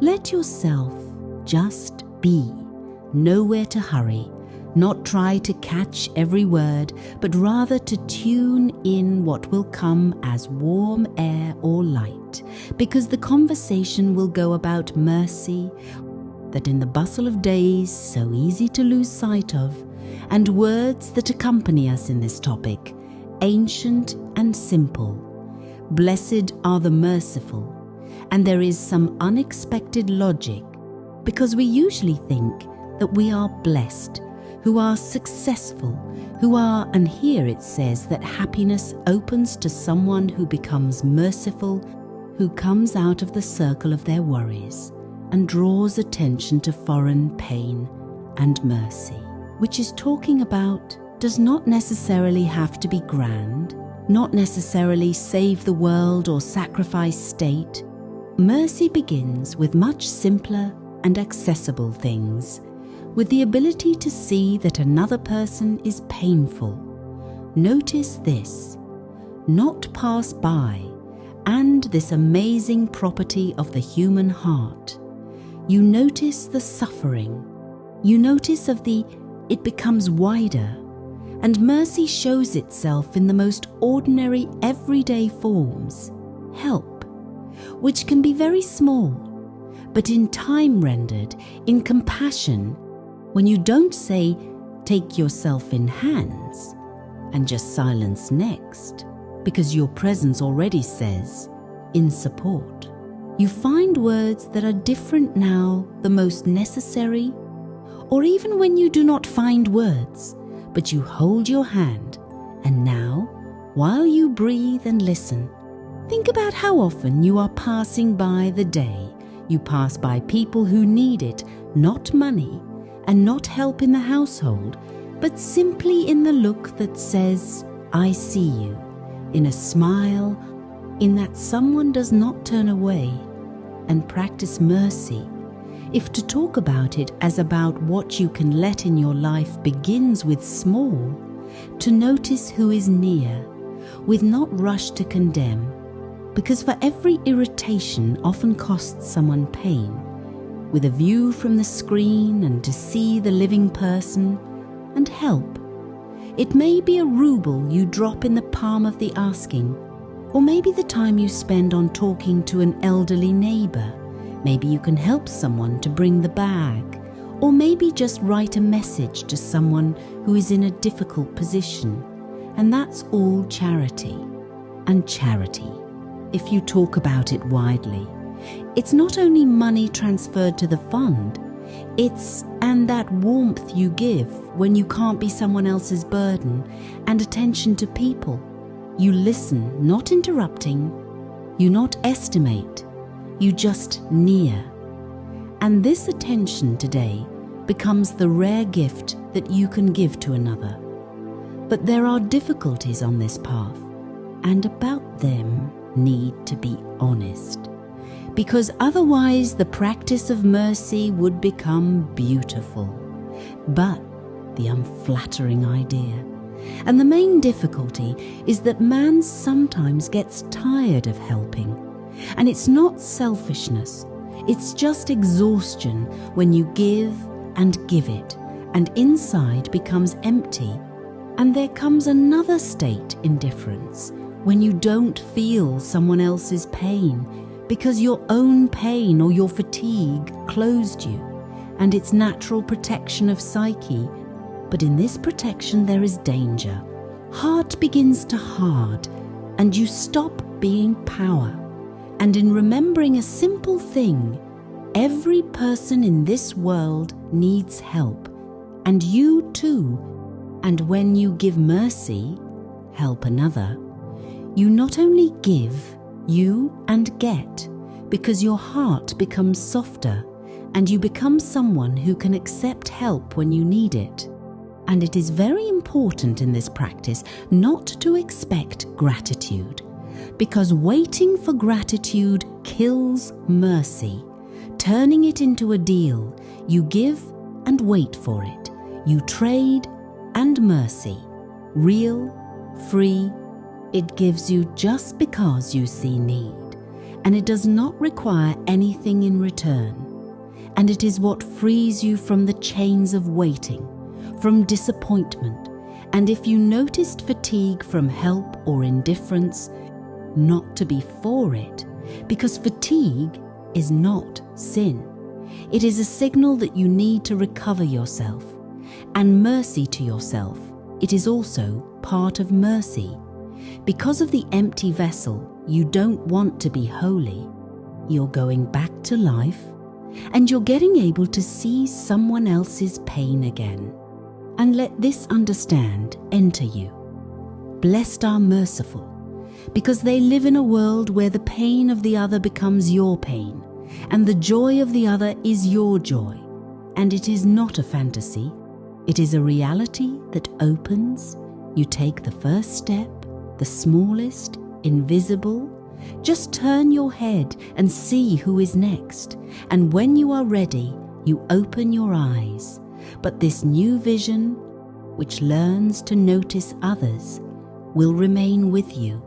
Let yourself just be, nowhere to hurry, not try to catch every word, but rather to tune in what will come as warm air or light, because the conversation will go about mercy, that in the bustle of days so easy to lose sight of, and words that accompany us in this topic, ancient and simple. Blessed are the merciful, and there is some unexpected logic, because we usually think that we are blessed, who are successful, who are, and here it says that happiness opens to someone who becomes merciful, who comes out of the circle of their worries and draws attention to foreign pain and mercy, which is talking about does not necessarily have to be grand, not necessarily save the world or sacrifice state. Mercy begins with much simpler and accessible things, with the ability to see that another person is painful. Notice this, not pass by, and this amazing property of the human heart. You notice the suffering. You notice it becomes wider, and mercy shows itself in the most ordinary everyday forms. Help, which can be very small, but in time rendered, in compassion, when you don't say, take yourself in hands, and just silence next, because your presence already says, in support. You find words that are different now, the most necessary, or even when you do not find words, but you hold your hand, and now, while you breathe and listen, think about how often you are passing by the day. You pass by people who need it, not money, and not help in the household, but simply in the look that says, I see you, in a smile, in that someone does not turn away, and practice mercy. If to talk about it as about what you can let in your life begins with small, to notice who is near, with not rush to condemn, because for every irritation often costs someone pain, with a view from the screen and to see the living person and help. It may be a ruble you drop in the palm of the asking, or maybe the time you spend on talking to an elderly neighbor. Maybe you can help someone to bring the bag, or maybe just write a message to someone who is in a difficult position. And that's all charity. And charity, if you talk about it widely, it's not only money transferred to the fund, and that warmth you give when you can't be someone else's burden, and attention to people. You listen, not interrupting, you not estimate, you just near. And this attention today becomes the rare gift that you can give to another. But there are difficulties on this path, and about them need to be honest, because otherwise the practice of mercy would become beautiful, but the unflattering idea. And the main difficulty is that man sometimes gets tired of helping. And it's not selfishness, it's just exhaustion when you give and give it, and inside becomes empty. And there comes another state, indifference, when you don't feel someone else's pain, because your own pain or your fatigue closed you, and it's natural protection of psyche. But in this protection there is danger. Heart begins to hard, and you stop being power. And in remembering a simple thing, every person in this world needs help, and you too. And when you give mercy, help another, you not only give, you and get, because your heart becomes softer, and you become someone who can accept help when you need it. And it is very important in this practice not to expect gratitude, because waiting for gratitude kills mercy. Turning it into a deal, you give and wait for it. You trade and mercy, real, free. It gives you just because you see need, and it does not require anything in return. And it is what frees you from the chains of waiting, from disappointment. And if you noticed fatigue from help or indifference, not to be for it, because fatigue is not sin. It is a signal that you need to recover yourself. And mercy to yourself, it is also part of mercy. Because of the empty vessel, you don't want to be holy. You're going back to life, and you're getting able to see someone else's pain again. And let this understand enter you. Blessed are merciful, because they live in a world where the pain of the other becomes your pain, and the joy of the other is your joy. And it is not a fantasy. It is a reality that opens. You take the first step, the smallest, invisible. Just turn your head and see who is next. And when you are ready, you open your eyes. But this new vision, which learns to notice others, will remain with you.